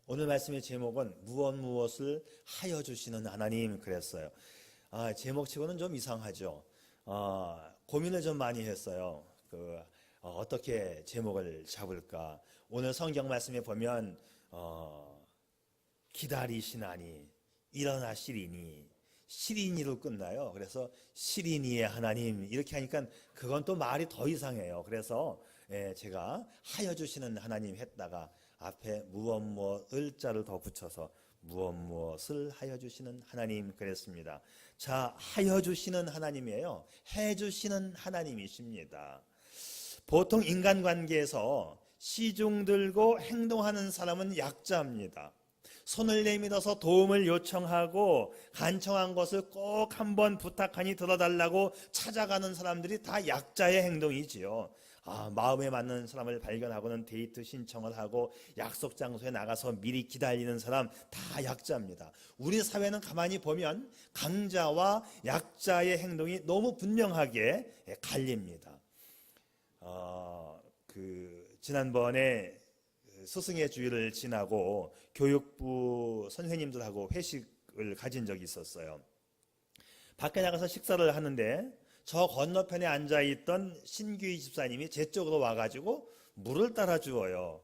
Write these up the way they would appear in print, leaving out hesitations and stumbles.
오늘 말씀의 제목은 무엇을 하여 주시는 하나님 그랬어요. 제목치고는 좀 이상하죠. 고민을 좀 많이 했어요. 어떻게 제목을 잡을까? 오늘 성경 말씀에 보면 기다리시나니 일어나시리니 시리니로 끝나요. 그래서 시리니의 하나님 이렇게 하니까 그건 또 말이 더 이상해요. 그래서 제가 하여 주시는 하나님 했다가 앞에 무엇을 자를 더 붙여서 무엇을 하여 주시는 하나님 그랬습니다. 자, 하여 주시는 하나님이에요. 해 주시는 하나님이십니다. 보통 인간관계에서 시중 들고 행동하는 사람은 약자입니다. 손을 내밀어서 도움을 요청하고 간청한 것을 꼭 한번 부탁하니 들어달라고 찾아가는 사람들이 다 약자의 행동이지요. 마음에 맞는 사람을 발견하고는 데이트 신청을 하고 약속 장소에 나가서 미리 기다리는 사람 다 약자입니다. 우리 사회는 가만히 보면 강자와 약자의 행동이 너무 분명하게 갈립니다. 지난번에 스승의 주일을 지나고 교육부 선생님들하고 회식을 가진 적이 있었어요. 밖에 나가서 식사를 하는데 저 건너편에 앉아있던 신규희 집사님이 제 쪽으로 와가지고 물을 따라 주어요.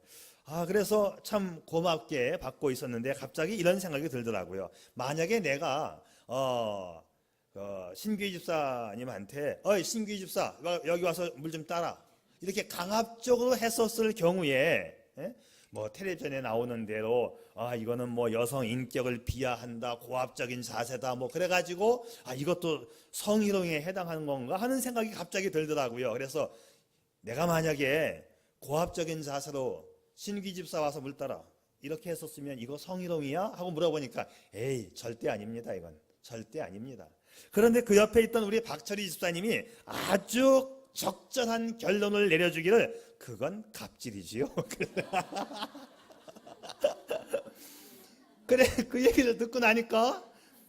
그래서 참 고맙게 받고 있었는데 갑자기 이런 생각이 들더라고요. 만약에 내가 신규희 집사님한테 신규희 집사 여기 와서 물 좀 따라 이렇게 강압적으로 했었을 경우에 텔레비전에 나오는 대로 이거는 여성 인격을 비하한다, 고압적인 자세다 그래가지고 이것도 성희롱에 해당하는 건가 하는 생각이 갑자기 들더라고요. 그래서 내가 만약에 고압적인 자세로 신규 집사 와서 물 따라 이렇게 했었으면 이거 성희롱이야? 하고 물어보니까 에이 절대 아닙니다. 이건 절대 아닙니다. 그런데 그 옆에 있던 우리 박철희 집사님이 아주 적절한 결론을 내려주기를 그건 갑질이지요. 그래, 그 얘기를 듣고 나니까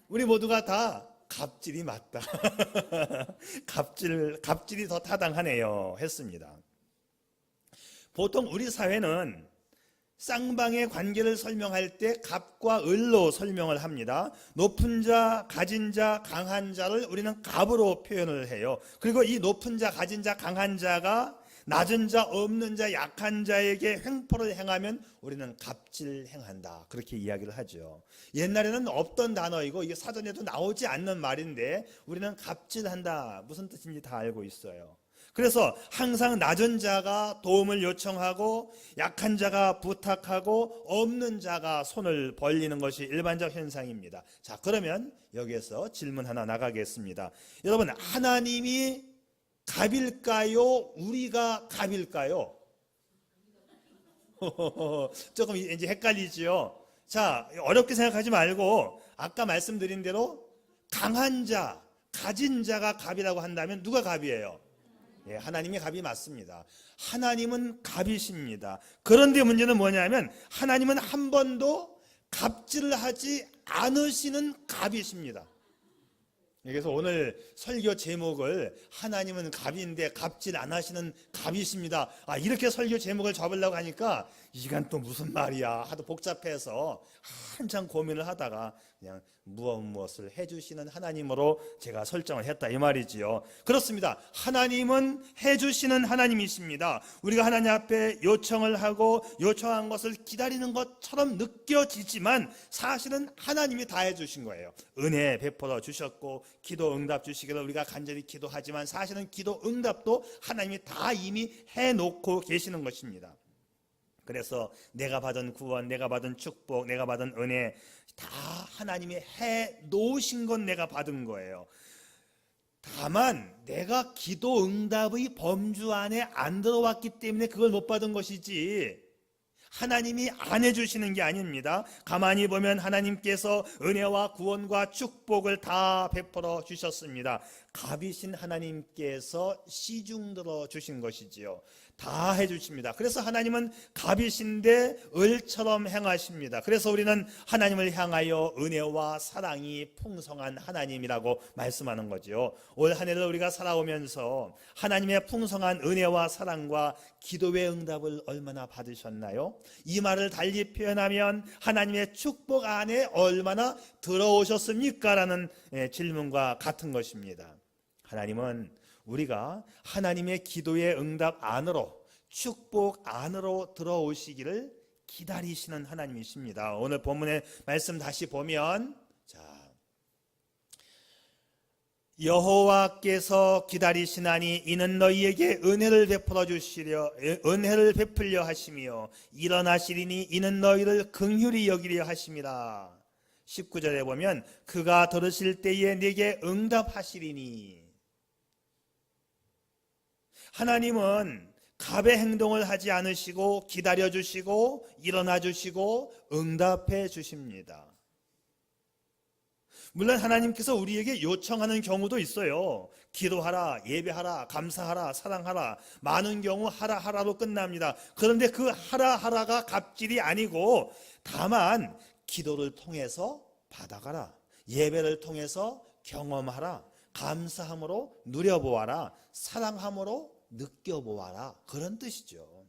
우리 모두가 다 갑질이 맞다. 갑질이 더 타당하네요 했습니다. 보통 우리 사회는 쌍방의 관계를 설명할 때 갑과 을로 설명을 합니다. 높은 자, 가진 자, 강한 자를 우리는 갑으로 표현을 해요. 그리고 이 높은 자, 가진 자, 강한 자가 낮은 자, 없는 자, 약한 자에게 횡포를 행하면 우리는 갑질 행한다. 그렇게 이야기를 하죠. 옛날에는 없던 단어이고 이게 사전에도 나오지 않는 말인데 우리는 갑질한다. 무슨 뜻인지 다 알고 있어요. 그래서 항상 낮은 자가 도움을 요청하고 약한 자가 부탁하고 없는 자가 손을 벌리는 것이 일반적 현상입니다. 자, 그러면 여기에서 질문 하나 나가겠습니다. 여러분, 하나님이 갑일까요? 우리가 갑일까요? 조금 이제 헷갈리지요. 자, 어렵게 생각하지 말고 아까 말씀드린 대로 강한 자, 가진 자가 갑이라고 한다면 누가 갑이에요? 하나님이 갑이 맞습니다. 하나님은 갑이십니다. 그런데 문제는 뭐냐면 하나님은 한 번도 갑질을 하지 않으시는 갑이십니다. 그래서 오늘 설교 제목을 하나님은 갑인데 갑질 안 하시는 갑이십니다. 이렇게 설교 제목을 잡으려고 하니까 이건 또 무슨 말이야 하도 복잡해서 한참 고민을 하다가 그냥 무엇을 해주시는 하나님으로 제가 설정을 했다 이 말이지요. 그렇습니다. 하나님은 해주시는 하나님이십니다. 우리가 하나님 앞에 요청을 하고 요청한 것을 기다리는 것처럼 느껴지지만 사실은 하나님이 다 해주신 거예요. 은혜 베풀어 주셨고 기도 응답 주시기를 우리가 간절히 기도하지만 사실은 기도 응답도 하나님이 다 이미 해놓고 계시는 것입니다. 그래서 내가 받은 구원, 내가 받은 축복, 내가 받은 은혜 다 하나님이 해놓으신 건 내가 받은 거예요. 다만 내가 기도 응답의 범주 안에 안 들어왔기 때문에 그걸 못 받은 것이지 하나님이 안 해주시는 게 아닙니다. 가만히 보면 하나님께서 은혜와 구원과 축복을 다 베풀어 주셨습니다. 갑이신 하나님께서 시중 들어 주신 것이지요. 다 해주십니다. 그래서 하나님은 갑이신데 을처럼 행하십니다. 그래서 우리는 하나님을 향하여 은혜와 사랑이 풍성한 하나님이라고 말씀하는 거죠. 올 한 해를 우리가 살아오면서 하나님의 풍성한 은혜와 사랑과 기도의 응답을 얼마나 받으셨나요? 이 말을 달리 표현하면 하나님의 축복 안에 얼마나 들어오셨습니까? 라는 질문과 같은 것입니다. 하나님은 우리가 하나님의 기도의 응답 안으로, 축복 안으로 들어오시기를 기다리시는 하나님이십니다. 오늘 본문의 말씀 다시 보면, 여호와께서 기다리시나니 이는 너희에게 은혜를 베풀려 하시며 일어나시리니 이는 너희를 긍휼히 여기려 하심이라. 19절에 보면 그가 들으실 때에 네게 응답하시리니. 하나님은 갑의 행동을 하지 않으시고 기다려주시고 일어나주시고 응답해 주십니다. 물론 하나님께서 우리에게 요청하는 경우도 있어요. 기도하라, 예배하라, 감사하라, 사랑하라. 많은 경우 하라하라로 끝납니다. 그런데 그 하라하라가 갑질이 아니고 다만 기도를 통해서 받아가라, 예배를 통해서 경험하라, 감사함으로 누려보아라, 사랑함으로 느껴보아라, 그런 뜻이죠.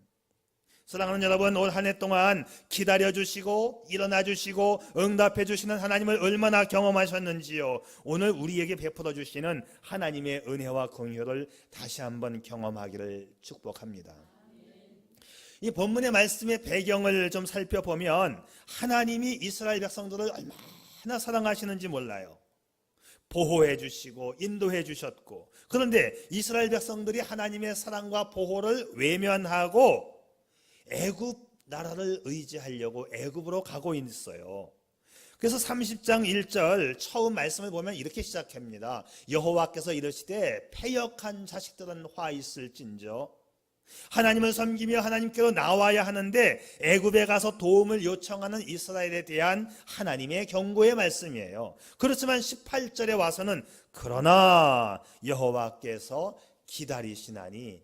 사랑하는 여러분, 올 한 해 동안 기다려주시고 일어나주시고 응답해주시는 하나님을 얼마나 경험하셨는지요. 오늘 우리에게 베풀어 주시는 하나님의 은혜와 긍휼을 다시 한번 경험하기를 축복합니다. 이 본문의 말씀의 배경을 좀 살펴보면 하나님이 이스라엘 백성들을 얼마나 사랑하시는지 몰라요. 보호해 주시고 인도해 주셨고, 그런데 이스라엘 백성들이 하나님의 사랑과 보호를 외면하고 애굽 나라를 의지하려고 애굽으로 가고 있어요. 그래서 30장 1절 처음 말씀을 보면 이렇게 시작합니다. 여호와께서 이르시되 패역한 자식들은 화 있을진저. 하나님을 섬기며 하나님께로 나와야 하는데 애굽에 가서 도움을 요청하는 이스라엘에 대한 하나님의 경고의 말씀이에요. 그렇지만 18절에 와서는 그러나 여호와께서 기다리시나니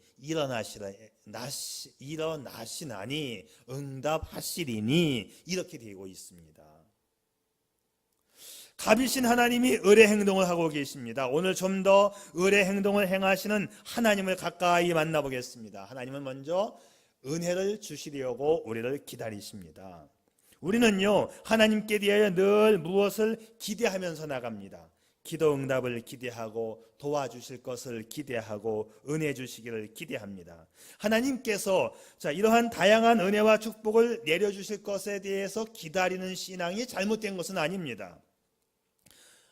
일어나시나니 응답하시리니, 이렇게 되고 있습니다. 갑이신 하나님이 의의 행동을 하고 계십니다. 오늘 좀 더 의의 행동을 행하시는 하나님을 가까이 만나보겠습니다. 하나님은 먼저 은혜를 주시려고 우리를 기다리십니다. 우리는요, 하나님께 대하여 늘 무엇을 기대하면서 나갑니다. 기도 응답을 기대하고 도와주실 것을 기대하고 은혜 주시기를 기대합니다. 하나님께서 이러한 다양한 은혜와 축복을 내려주실 것에 대해서 기다리는 신앙이 잘못된 것은 아닙니다.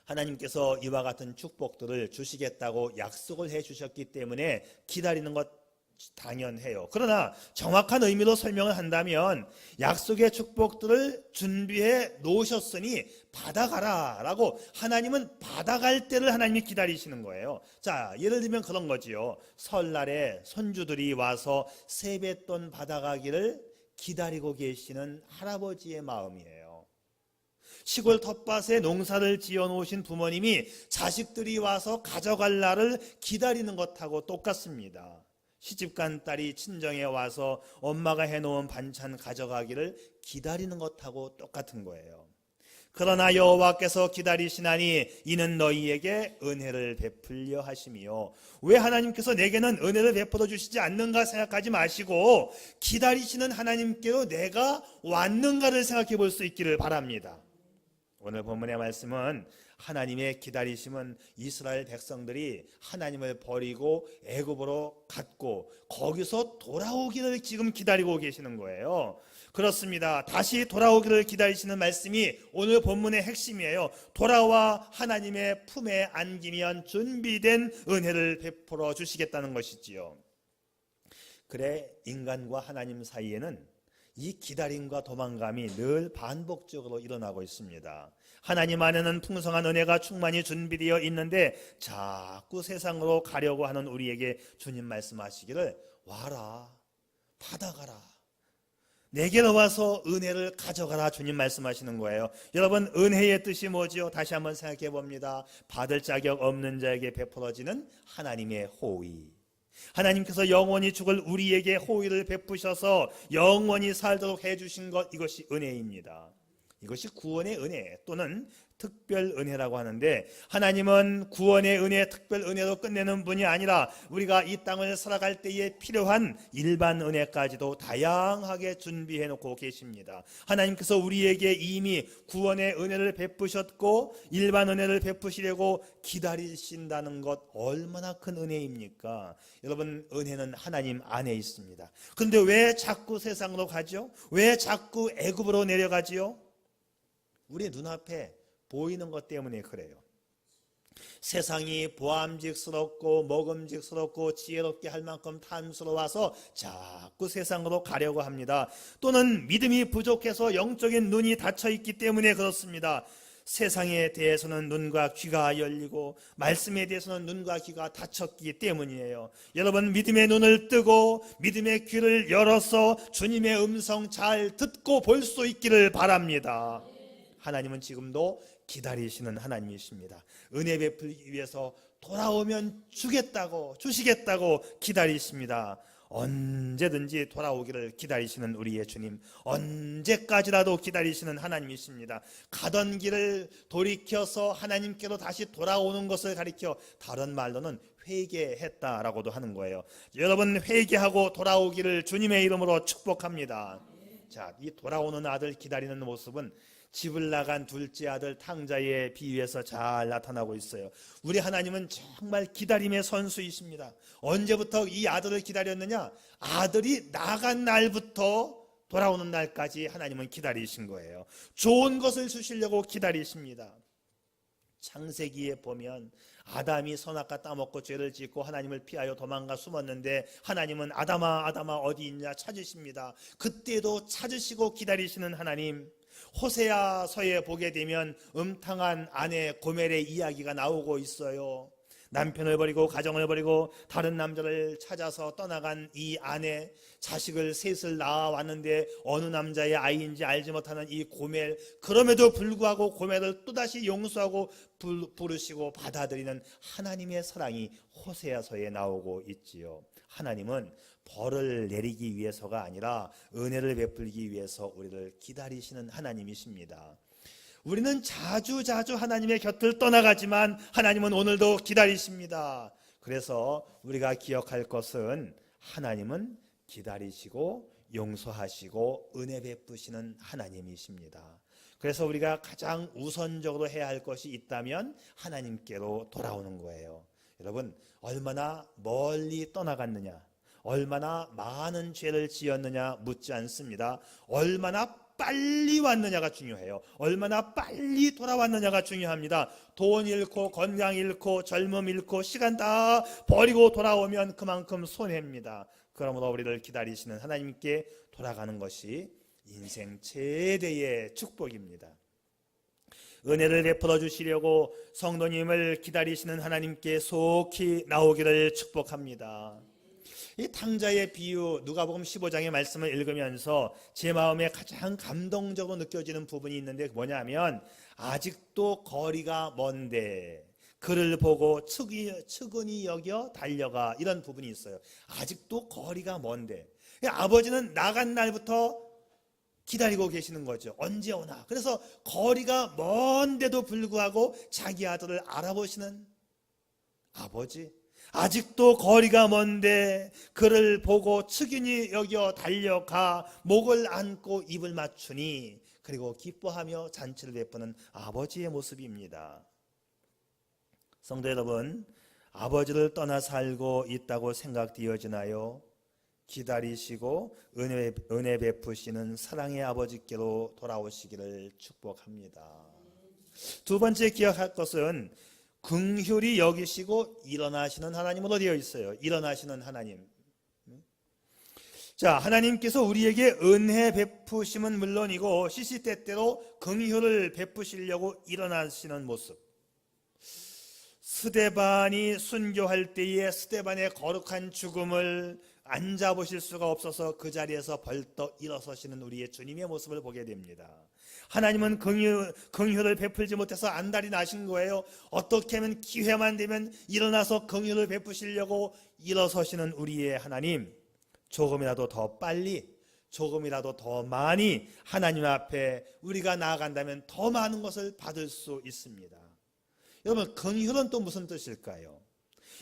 하나님께서 이와 같은 축복들을 주시겠다고 약속을 해주셨기 때문에 기다리는 것 당연해요. 그러나 정확한 의미로 설명을 한다면 약속의 축복들을 준비해 놓으셨으니 받아가라 라고, 하나님은 받아갈 때를 하나님이 기다리시는 거예요. 예를 들면 그런 거지요. 설날에 손주들이 와서 세뱃돈 받아가기를 기다리고 계시는 할아버지의 마음이에요. 시골 텃밭에 농사를 지어 놓으신 부모님이 자식들이 와서 가져갈 날을 기다리는 것하고 똑같습니다. 시집간 딸이 친정에 와서 엄마가 해놓은 반찬 가져가기를 기다리는 것하고 똑같은 거예요. 그러나 여호와께서 기다리시나니 이는 너희에게 은혜를 베풀려 하심이요. 왜 하나님께서 내게는 은혜를 베풀어 주시지 않는가 생각하지 마시고 기다리시는 하나님께로 내가 왔는가를 생각해 볼 수 있기를 바랍니다. 오늘 본문의 말씀은 하나님의 기다리심은 이스라엘 백성들이 하나님을 버리고 애굽으로 갔고 거기서 돌아오기를 지금 기다리고 계시는 거예요. 그렇습니다. 다시 돌아오기를 기다리시는 말씀이 오늘 본문의 핵심이에요. 돌아와 하나님의 품에 안기면 준비된 은혜를 베풀어 주시겠다는 것이지요. 그래, 인간과 하나님 사이에는 이 기다림과 도망감이 늘 반복적으로 일어나고 있습니다. 하나님 안에는 풍성한 은혜가 충만히 준비되어 있는데 자꾸 세상으로 가려고 하는 우리에게 주님 말씀하시기를 와라, 받아가라, 내게로 와서 은혜를 가져가라, 주님 말씀하시는 거예요. 여러분, 은혜의 뜻이 뭐지요? 다시 한번 생각해 봅니다. 받을 자격 없는 자에게 베풀어지는 하나님의 호의. 하나님께서 영원히 죽을 우리에게 호의를 베푸셔서 영원히 살도록 해주신 것, 이것이 은혜입니다. 이것이 구원의 은혜 또는 특별 은혜라고 하는데, 하나님은 구원의 은혜, 특별 은혜로 끝내는 분이 아니라 우리가 이 땅을 살아갈 때에 필요한 일반 은혜까지도 다양하게 준비해 놓고 계십니다. 하나님께서 우리에게 이미 구원의 은혜를 베푸셨고 일반 은혜를 베푸시려고 기다리신다는 것, 얼마나 큰 은혜입니까? 여러분, 은혜는 하나님 안에 있습니다. 그런데 왜 자꾸 세상으로 가죠? 왜 자꾸 애굽으로 내려가지요? 우리 눈앞에 보이는 것 때문에 그래요. 세상이 보암직스럽고 먹음직스럽고 지혜롭게 할 만큼 탐스러워서 자꾸 세상으로 가려고 합니다. 또는 믿음이 부족해서 영적인 눈이 닫혀 있기 때문에 그렇습니다. 세상에 대해서는 눈과 귀가 열리고 말씀에 대해서는 눈과 귀가 닫혔기 때문이에요. 여러분, 믿음의 눈을 뜨고 믿음의 귀를 열어서 주님의 음성 잘 듣고 볼 수 있기를 바랍니다. 하나님은 지금도 기다리시는 하나님이십니다. 은혜 베풀기 위해서 돌아오면 주시겠다고 기다리십니다. 언제든지 돌아오기를 기다리시는 우리의 주님, 언제까지라도 기다리시는 하나님이십니다. 가던 길을 돌이켜서 하나님께로 다시 돌아오는 것을 가리켜 다른 말로는 회개했다라고도 하는 거예요. 여러분, 회개하고 돌아오기를 주님의 이름으로 축복합니다. 자, 이 돌아오는 아들 기다리는 모습은 집을 나간 둘째 아들 탕자의 비유에서 잘 나타나고 있어요. 우리 하나님은 정말 기다림의 선수이십니다. 언제부터 이 아들을 기다렸느냐? 아들이 나간 날부터 돌아오는 날까지 하나님은 기다리신 거예요. 좋은 것을 주시려고 기다리십니다. 창세기에 보면 아담이 선악과 따먹고 죄를 짓고 하나님을 피하여 도망가 숨었는데, 하나님은 아담아 어디 있냐 찾으십니다. 그때도 찾으시고 기다리시는 하나님. 호세아서에 보게 되면 음탕한 아내 고멜의 이야기가 나오고 있어요. 남편을 버리고 가정을 버리고 다른 남자를 찾아서 떠나간 이 아내, 자식을 셋을 낳아왔는데 어느 남자의 아이인지 알지 못하는 이 고멜, 그럼에도 불구하고 고멜을 또다시 용서하고 부르시고 받아들이는 하나님의 사랑이 호세아서에 나오고 있지요. 하나님은 벌을 내리기 위해서가 아니라 은혜를 베풀기 위해서 우리를 기다리시는 하나님이십니다. 우리는 자주 하나님의 곁을 떠나가지만 하나님은 오늘도 기다리십니다. 그래서 우리가 기억할 것은 하나님은 기다리시고 용서하시고 은혜 베푸시는 하나님이십니다. 그래서 우리가 가장 우선적으로 해야 할 것이 있다면 하나님께로 돌아오는 거예요. 여러분, 얼마나 멀리 떠나갔느냐, 얼마나 많은 죄를 지었느냐 묻지 않습니다. 얼마나 빨리 왔느냐가 중요해요. 얼마나 빨리 돌아왔느냐가 중요합니다. 돈 잃고 건강 잃고 젊음 잃고 시간 다 버리고 돌아오면 그만큼 손해입니다. 그러므로 우리를 기다리시는 하나님께 돌아가는 것이 인생 최대의 축복입니다. 은혜를 베풀어 주시려고 성도님을 기다리시는 하나님께 속히 나오기를 축복합니다. 이 탕자의 비유, 누가복음 15장의 말씀을 읽으면서 제 마음에 가장 감동적으로 느껴지는 부분이 있는데 뭐냐면, 아직도 거리가 먼데 그를 보고 측은히 여겨 달려가, 이런 부분이 있어요. 아직도 거리가 먼데 아버지는 나간 날부터 기다리고 계시는 거죠. 언제 오나. 그래서 거리가 먼데도 불구하고 자기 아들을 알아보시는 아버지, 아직도 거리가 먼데 그를 보고 측은히 여겨 달려가 목을 안고 입을 맞추니, 그리고 기뻐하며 잔치를 베푸는 아버지의 모습입니다. 성도 여러분, 아버지를 떠나 살고 있다고 생각되어지나요? 기다리시고 은혜 베푸시는 사랑의 아버지께로 돌아오시기를 축복합니다. 두 번째 기억할 것은 긍휼히 여기시고 일어나시는 하나님으로 되어 있어요. 일어나시는 하나님. 자, 하나님께서 우리에게 은혜 베푸심은 물론이고 시시때때로 긍휼을 베푸시려고 일어나시는 모습. 스데반이 순교할 때에 스데반의 거룩한 죽음을 앉아보실 수가 없어서 그 자리에서 벌떡 일어서시는 우리의 주님의 모습을 보게 됩니다. 하나님은 긍휼을 베풀지 못해서 안달이 나신 거예요. 어떻게 하면 기회만 되면 일어나서 긍휼을 베푸시려고 일어서시는 우리의 하나님, 조금이라도 더 빨리, 조금이라도 더 많이 하나님 앞에 우리가 나아간다면 더 많은 것을 받을 수 있습니다. 여러분, 긍휼은 또 무슨 뜻일까요?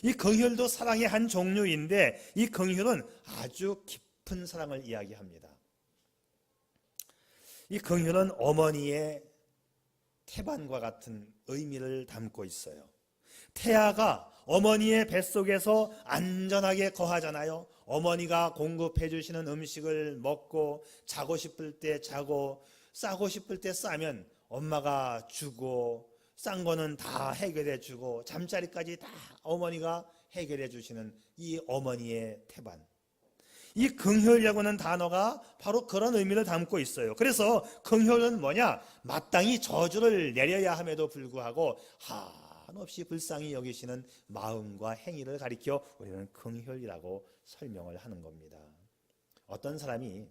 이 긍휼도 사랑의 한 종류인데 이 긍휼은 아주 깊은 사랑을 이야기합니다. 이 긍휼은 어머니의 태반과 같은 의미를 담고 있어요. 태아가 어머니의 뱃속에서 안전하게 거하잖아요. 어머니가 공급해 주시는 음식을 먹고 자고 싶을 때 자고 싸고 싶을 때 싸면 엄마가 주고 싼 거는 다 해결해 주고 잠자리까지 다 어머니가 해결해 주시는 이 어머니의 태반. 이 긍휼이라고 하는 단어가 바로 그런 의미를 담고 있어요. 그래서 긍휼은 뭐냐? 마땅히 저주를 내려야 함에도 불구하고 한없이 불쌍히 여기시는 마음과 행위를 가리켜 우리는 긍휼이라고 설명을 하는 겁니다. 어떤 사람이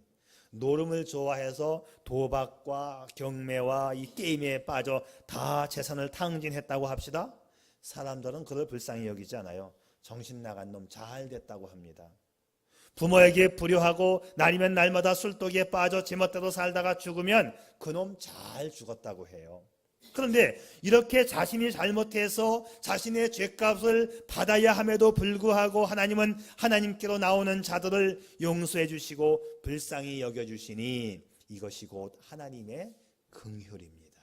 노름을 좋아해서 도박과 경매와 이 게임에 빠져 다 재산을 탕진했다고 합시다. 사람들은 그를 불쌍히 여기지 않아요. 정신 나간 놈 잘 됐다고 합니다. 부모에게 불효하고 날이면 날마다 술독에 빠져 제멋대로 살다가 죽으면 그놈 잘 죽었다고 해요. 그런데 이렇게 자신이 잘못해서 자신의 죄값을 받아야 함에도 불구하고 하나님은 하나님께로 나오는 자들을 용서해 주시고 불쌍히 여겨주시니 이것이 곧 하나님의 긍휼입니다.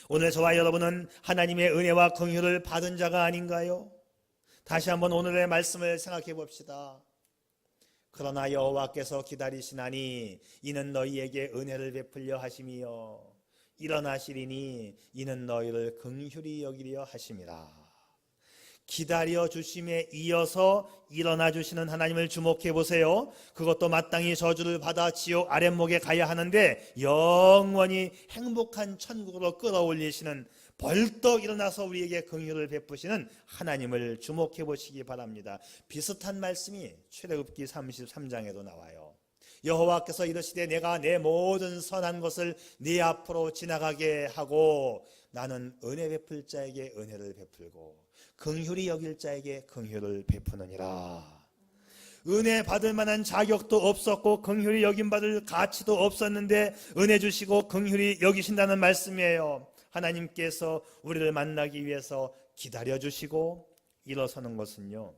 오늘 저와 여러분은 하나님의 은혜와 긍휼을 받은 자가 아닌가요? 다시 한번 오늘의 말씀을 생각해 봅시다. 그러나 여호와께서 기다리시나니 이는 너희에게 은혜를 베풀려 하심이요 일어나시리니 이는 너희를 긍휼히 여기려 하심이라. 기다려 주심에 이어서 일어나 주시는 하나님을 주목해 보세요. 그것도 마땅히 저주를 받아 지옥 아랫목에 가야 하는데 영원히 행복한 천국으로 끌어올리시는, 벌떡 일어나서 우리에게 긍휼을 베푸시는 하나님을 주목해 보시기 바랍니다. 비슷한 말씀이 출애굽기 33장에도 나와요. 여호와께서 이르시되 내가 내 모든 선한 것을 네 앞으로 지나가게 하고 나는 은혜 베풀 자에게 은혜를 베풀고 긍휼히 여길 자에게 긍휼을 베푸느니라. 은혜 받을 만한 자격도 없었고 긍휼히 여김 받을 가치도 없었는데 은혜 주시고 긍휼히 여기신다는 말씀이에요. 하나님께서 우리를 만나기 위해서 기다려주시고 일어서는 것은요,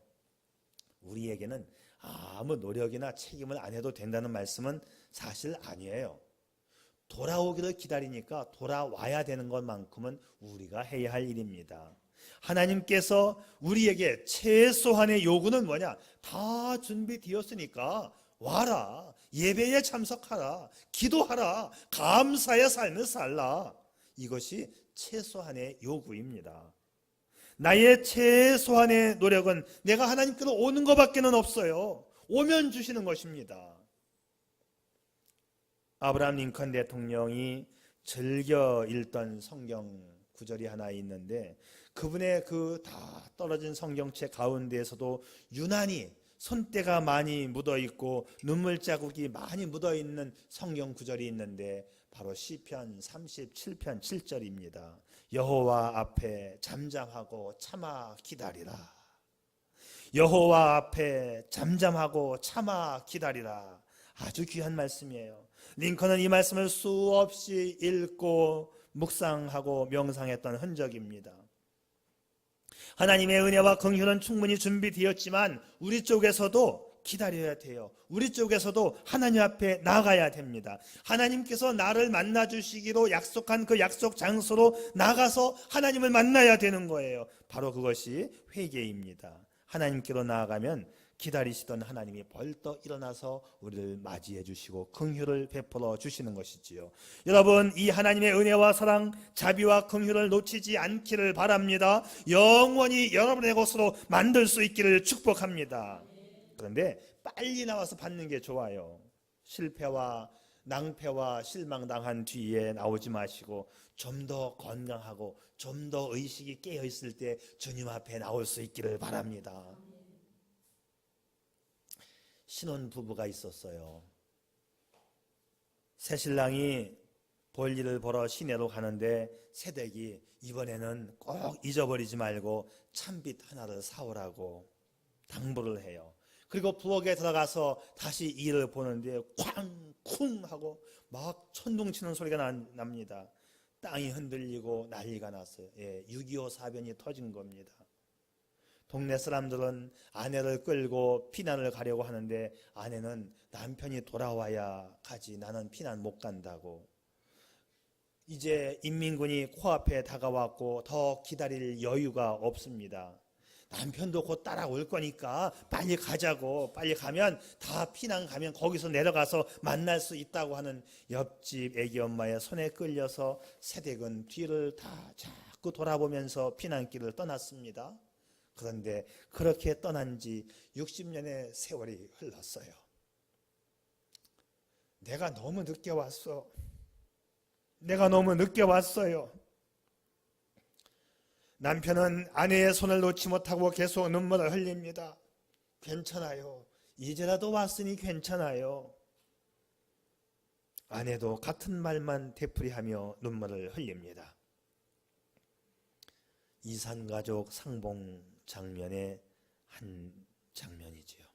우리에게는 아무 노력이나 책임을 안 해도 된다는 말씀은 사실 아니에요. 돌아오기를 기다리니까 돌아와야 되는 것만큼은 우리가 해야 할 일입니다. 하나님께서 우리에게 최소한의 요구는 뭐냐? 다 준비되었으니까 와라, 예배에 참석하라, 기도하라, 감사의 삶을 살라. 이것이 최소한의 요구입니다. 나의 최소한의 노력은 내가 하나님께로 오는 것밖에는 없어요. 오면 주시는 것입니다. 아브라함 링컨 대통령이 즐겨 읽던 성경 구절이 하나 있는데 그분의 그 다 떨어진 성경책 가운데에서도 유난히 손때가 많이 묻어있고 눈물 자국이 많이 묻어있는 성경 구절이 있는데 바로 시편 37편 7절입니다. 여호와 앞에 잠잠하고 참아 기다리라. 여호와 앞에 잠잠하고 참아 기다리라. 아주 귀한 말씀이에요. 링컨은 이 말씀을 수없이 읽고 묵상하고 명상했던 흔적입니다. 하나님의 은혜와 긍휼은 충분히 준비되었지만 우리 쪽에서도 기다려야 돼요. 우리 쪽에서도 하나님 앞에 나가야 됩니다. 하나님께서 나를 만나 주시기로 약속한 그 약속 장소로 나가서 하나님을 만나야 되는 거예요. 바로 그것이 회개입니다. 하나님께로 나아가면 기다리시던 하나님이 벌떡 일어나서 우리를 맞이해 주시고 긍휼을 베풀어 주시는 것이지요. 여러분, 이 하나님의 은혜와 사랑, 자비와 긍휼을 놓치지 않기를 바랍니다. 영원히 여러분의 것으로 만들 수 있기를 축복합니다. 그런데 빨리 나와서 받는 게 좋아요. 실패와 낭패와 실망당한 뒤에 나오지 마시고 좀 더 건강하고 좀 더 의식이 깨어 있을 때 주님 앞에 나올 수 있기를 바랍니다. 신혼 부부가 있었어요. 새신랑이 볼일을 보러 시내로 가는데 새댁이 이번에는 꼭 잊어버리지 말고 찬빛 하나를 사오라고 당부를 해요. 그리고 부엌에 들어가서 다시 일을 보는데 쾅쿵 하고 막 천둥치는 소리가 납니다. 땅이 흔들리고 난리가 났어요. 6.25 사변이 터진 겁니다. 동네 사람들은 아내를 끌고 피난을 가려고 하는데 아내는 남편이 돌아와야 가지, 나는 피난 못 간다고. 이제 인민군이 코앞에 다가왔고 더 기다릴 여유가 없습니다. 남편도 곧 따라올 거니까 빨리 가자고, 빨리 가면 다 피난 가면 거기서 내려가서 만날 수 있다고 하는 옆집 애기 엄마의 손에 끌려서 새댁은 뒤를 다 자꾸 돌아보면서 피난길을 떠났습니다. 그런데 그렇게 떠난 지 60년의 세월이 흘렀어요. 내가 너무 늦게 왔어. 내가 너무 늦게 왔어요. 남편은 아내의 손을 놓지 못하고 계속 눈물을 흘립니다. 괜찮아요. 이제라도 왔으니 괜찮아요. 아내도 같은 말만 되풀이하며 눈물을 흘립니다. 이산가족 상봉 장면의 한 장면이지요.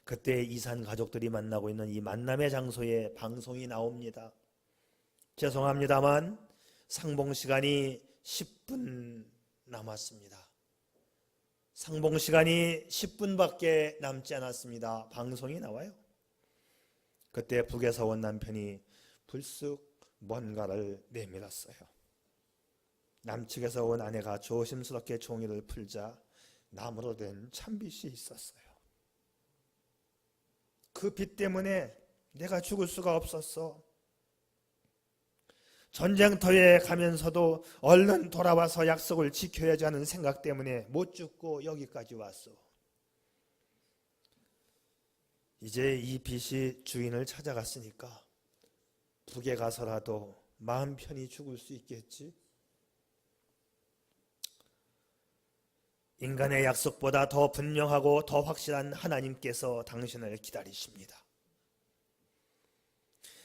그때 이산가족들이 만나고 있는 이 만남의 장소에 방송이 나옵니다. 죄송합니다만 상봉 시간이 10분 남았습니다. 상봉 시간이 10분밖에 남지 않았습니다. 방송이 나와요. 그때 북에서 온 남편이 불쑥 뭔가를 내밀었어요. 남측에서 온 아내가 조심스럽게 종이를 풀자 나무로 된 찬빛이 있었어요. 그 빛 때문에 내가 죽을 수가 없었어. 전쟁터에 가면서도 얼른 돌아와서 약속을 지켜야지 하는 생각 때문에 못 죽고 여기까지 왔어. 이제 이 빛이 주인을 찾아갔으니까 북에 가서라도 마음 편히 죽을 수 있겠지. 인간의 약속보다 더 분명하고 더 확실한 하나님께서 당신을 기다리십니다.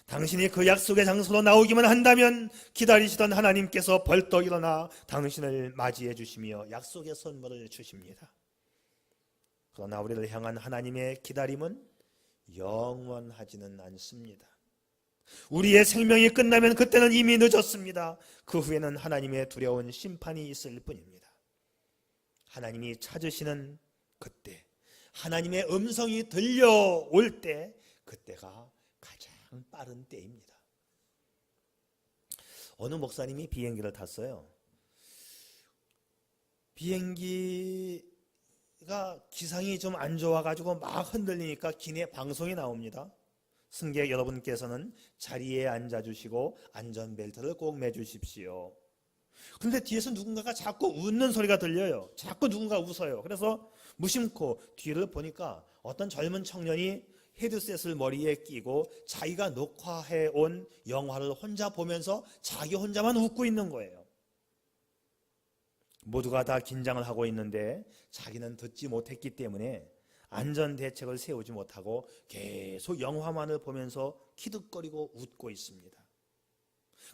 당신이 그 약속의 장소로 나오기만 한다면 기다리시던 하나님께서 벌떡 일어나 당신을 맞이해 주시며 약속의 선물을 주십니다. 그러나 우리를 향한 하나님의 기다림은 영원하지는 않습니다. 우리의 생명이 끝나면 그때는 이미 늦었습니다. 그 후에는 하나님의 두려운 심판이 있을 뿐입니다. 하나님이 찾으시는 그때, 하나님의 음성이 들려올 때, 그때가 가장 빠른 때입니다. 어느 목사님이 비행기를 탔어요. 비행기가 기상이 좀 안 좋아가지고 막 흔들리니까 기내 방송이 나옵니다. 승객 여러분께서는 자리에 앉아주시고 안전벨트를 꼭 매주십시오. 그런데 뒤에서 누군가가 자꾸 웃는 소리가 들려요. 자꾸 누군가 웃어요. 그래서 무심코 뒤를 보니까 어떤 젊은 청년이 헤드셋을 머리에 끼고 자기가 녹화해 온 영화를 혼자 보면서 자기 혼자만 웃고 있는 거예요. 모두가 다 긴장을 하고 있는데 자기는 듣지 못했기 때문에 안전대책을 세우지 못하고 계속 영화만을 보면서 키득거리고 웃고 있습니다.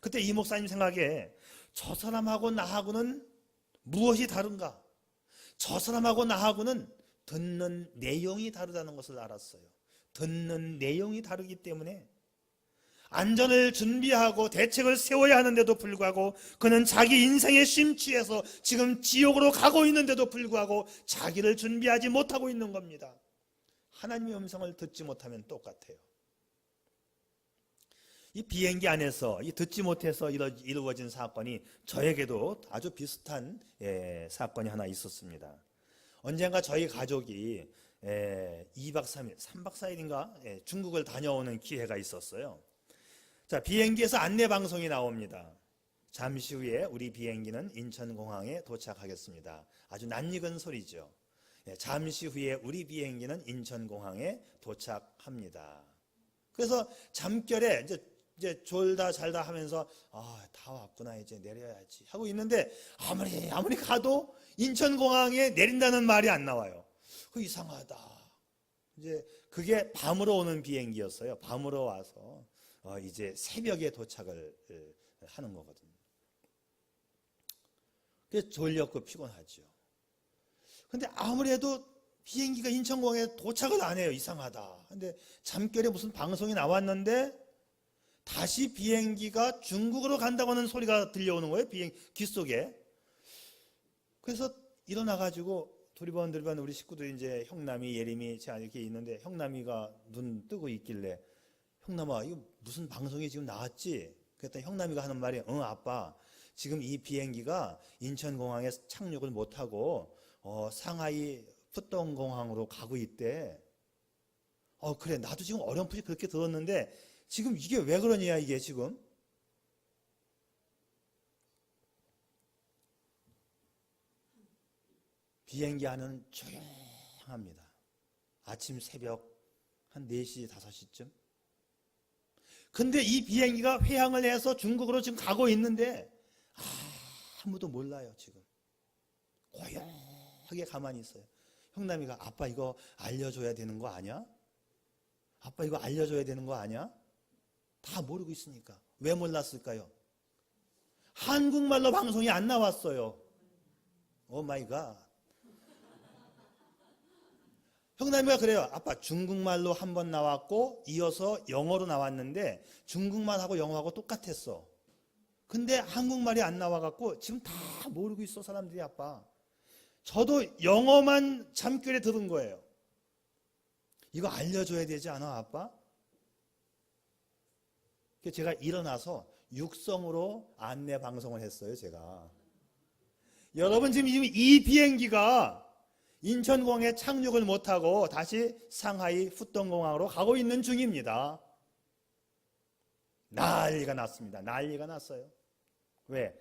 그때 이 목사님 생각에 저 사람하고 나하고는 무엇이 다른가? 저 사람하고 나하고는 듣는 내용이 다르다는 것을 알았어요. 듣는 내용이 다르기 때문에 안전을 준비하고 대책을 세워야 하는데도 불구하고 그는 자기 인생에 심취해서 지금 지옥으로 가고 있는데도 불구하고 자기를 준비하지 못하고 있는 겁니다. 하나님의 음성을 듣지 못하면 똑같아요. 이 비행기 안에서 이 듣지 못해서 이루어진 사건이 저에게도 아주 비슷한 사건이 하나 있었습니다. 언젠가 저희 가족이 2박 3일, 3박 4일인가 중국을 다녀오는 기회가 있었어요. 자, 비행기에서 안내 방송이 나옵니다. 잠시 후에 우리 비행기는 인천공항에 도착하겠습니다. 아주 낯익은 소리죠. 잠시 후에 우리 비행기는 인천공항에 도착합니다. 그래서 잠결에 이제 졸다 잘다 하면서 다 왔구나, 이제 내려야지 하고 있는데 아무리 가도 인천공항에 내린다는 말이 안 나와요. 이상하다. 이제 그게 밤으로 오는 비행기였어요. 밤으로 와서 이제 새벽에 도착을 하는 거거든요. 그래서 졸렸고 피곤하죠. 근데 아무래도 비행기가 인천공항에 도착을 안 해요. 이상하다. 근데 잠결에 무슨 방송이 나왔는데 다시 비행기가 중국으로 간다고 하는 소리가 들려오는 거예요. 귀 속에. 그래서 일어나가지고 두리번 우리 식구들이 이제 형남이, 예림이 제가 이렇게 있는데 형남이가 눈 뜨고 있길래 형남아 이거 무슨 방송이 지금 나왔지? 그랬더니 형남이가 하는 말이 응 아빠 지금 이 비행기가 인천공항에 착륙을 못하고 상하이 푸동공항으로 가고 있대. 그래 나도 지금 어렴풋이 그렇게 들었는데 지금 이게 왜 그러냐 이게 지금. 비행기 안은 조용합니다. 아침 새벽 한 4시 5시쯤. 근데 이 비행기가 회항을 해서 중국으로 지금 가고 있는데 아무도 몰라요 지금. 고요하게 가만히 있어요. 형남이가 아빠 이거 알려줘야 되는 거 아니야? 아빠 이거 알려줘야 되는 거 아니야? 다 모르고 있으니까. 왜 몰랐을까요? 한국말로 방송이 안 나왔어요. 오 마이 갓. 형남이가 그래요. 아빠 중국말로 한 번 나왔고 이어서 영어로 나왔는데 중국말하고 영어하고 똑같았어. 근데 한국말이 안 나와갖고 지금 다 모르고 있어 사람들이 아빠. 저도 영어만 잠결에 들은 거예요. 이거 알려줘야 되지 않아 아빠? 그래서 제가 일어나서 육성으로 안내 방송을 했어요 제가. 여러분 지금 이 비행기가 인천공항에 착륙을 못하고 다시 상하이 푸동공항으로 가고 있는 중입니다. 난리가 났습니다. 난리가 났어요. 왜?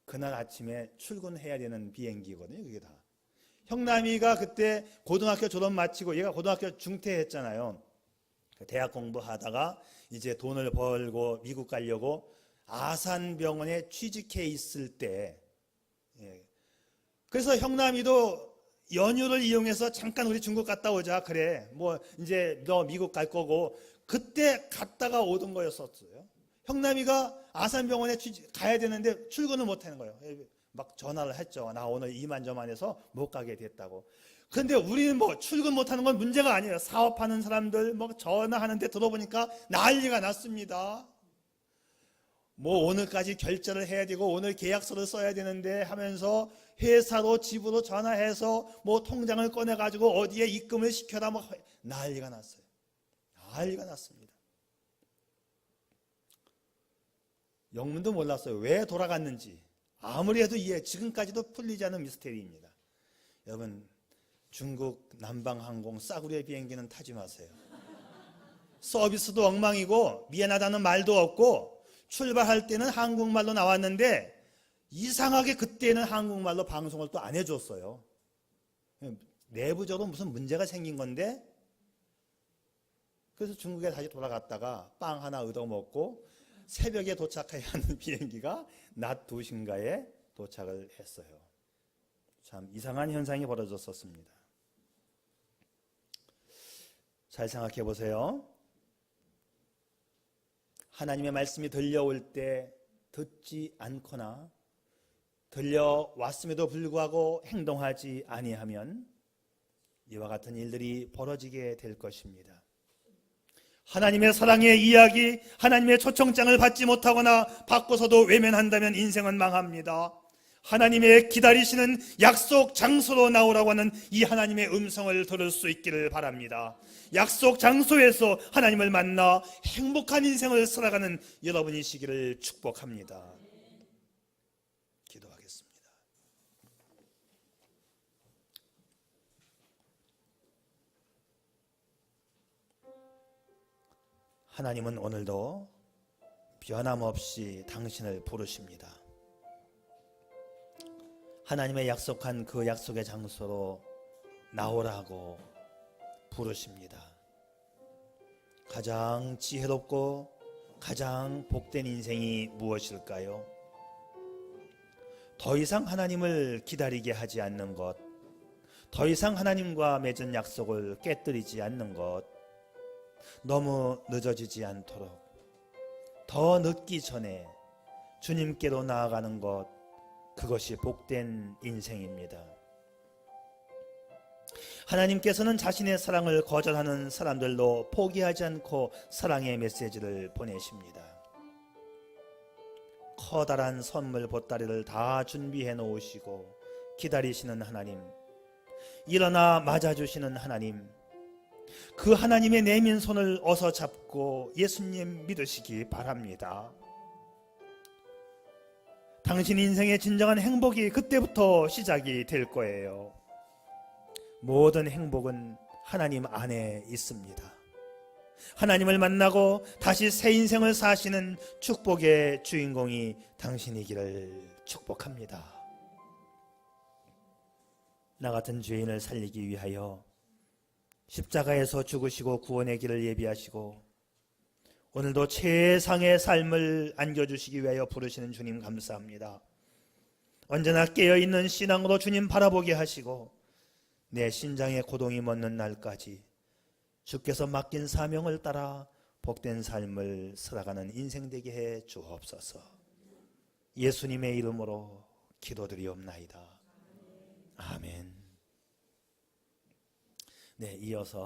그날 아침에 출근해야 되는 비행기거든요. 그게 다. 형남이가 그때 고등학교 졸업 마치고 얘가 고등학교 중퇴했잖아요. 대학 공부하다가 이제 돈을 벌고 미국 가려고 아산병원에 취직해 있을 때 그래서 형남이도 연휴를 이용해서 잠깐 우리 중국 갔다 오자. 그래 뭐 이제 너 미국 갈 거고 그때 갔다가 오던 거였었어요. 형남이가 아산병원에 가야 되는데 출근을 못 하는 거예요. 막 전화를 했죠. 나 오늘 이만저만해서 못 가게 됐다고. 그런데 우리는 뭐 출근 못 하는 건 문제가 아니에요. 사업하는 사람들 뭐 전화하는데 들어보니까 난리가 났습니다. 뭐 오늘까지 결제를 해야 되고 오늘 계약서를 써야 되는데 하면서 회사로 집으로 전화해서 뭐 통장을 꺼내 가지고 어디에 입금을 시켜라 뭐 난리가 났어요. 난리가 났습니다. 영문도 몰랐어요. 왜 돌아갔는지. 아무리 해도 지금까지도 풀리지 않은 미스테리입니다. 여러분 중국 남방항공 싸구려 비행기는 타지 마세요. 서비스도 엉망이고 미안하다는 말도 없고 출발할 때는 한국말로 나왔는데 이상하게 그때는 한국말로 방송을 또 안 해줬어요. 내부적으로 무슨 문제가 생긴 건데 그래서 중국에 다시 돌아갔다가 빵 하나 얻어먹고 새벽에 도착해야 하는 비행기가 낮 2시인가에 도착을 했어요. 참 이상한 현상이 벌어졌었습니다. 잘 생각해 보세요. 하나님의 말씀이 들려올 때 듣지 않거나 들려왔음에도 불구하고 행동하지 아니하면 이와 같은 일들이 벌어지게 될 것입니다. 하나님의 사랑의 이야기, 하나님의 초청장을 받지 못하거나 받고서도 외면한다면 인생은 망합니다. 하나님의 기다리시는 약속 장소로 나오라고 하는 이 하나님의 음성을 들을 수 있기를 바랍니다. 약속 장소에서 하나님을 만나 행복한 인생을 살아가는 여러분이시기를 축복합니다. 기도하겠습니다. 하나님은 오늘도 변함없이 당신을 부르십니다. 하나님의 약속한 그 약속의 장소로 나오라고 부르십니다. 가장 지혜롭고 가장 복된 인생이 무엇일까요? 더 이상 하나님을 기다리게 하지 않는 것, 더 이상 하나님과 맺은 약속을 깨뜨리지 않는 것, 너무 늦어지지 않도록 더 늦기 전에 주님께로 나아가는 것, 그것이 복된 인생입니다. 하나님께서는 자신의 사랑을 거절하는 사람들도 포기하지 않고 사랑의 메시지를 보내십니다. 커다란 선물 보따리를 다 준비해 놓으시고 기다리시는 하나님, 일어나 맞아주시는 하나님, 그 하나님의 내민 손을 어서 잡고 예수님 믿으시기 바랍니다. 당신 인생의 진정한 행복이 그때부터 시작이 될 거예요. 모든 행복은 하나님 안에 있습니다. 하나님을 만나고 다시 새 인생을 사시는 축복의 주인공이 당신이기를 축복합니다. 나 같은 죄인을 살리기 위하여 십자가에서 죽으시고 구원의 길을 예비하시고 오늘도 최상의 삶을 안겨주시기 위하여 부르시는 주님 감사합니다. 언제나 깨어있는 신앙으로 주님 바라보게 하시고 내 신장의 고동이 멎는 날까지 주께서 맡긴 사명을 따라 복된 삶을 살아가는 인생 되게 해 주옵소서. 예수님의 이름으로 기도드리옵나이다. 아멘. 네, 이어서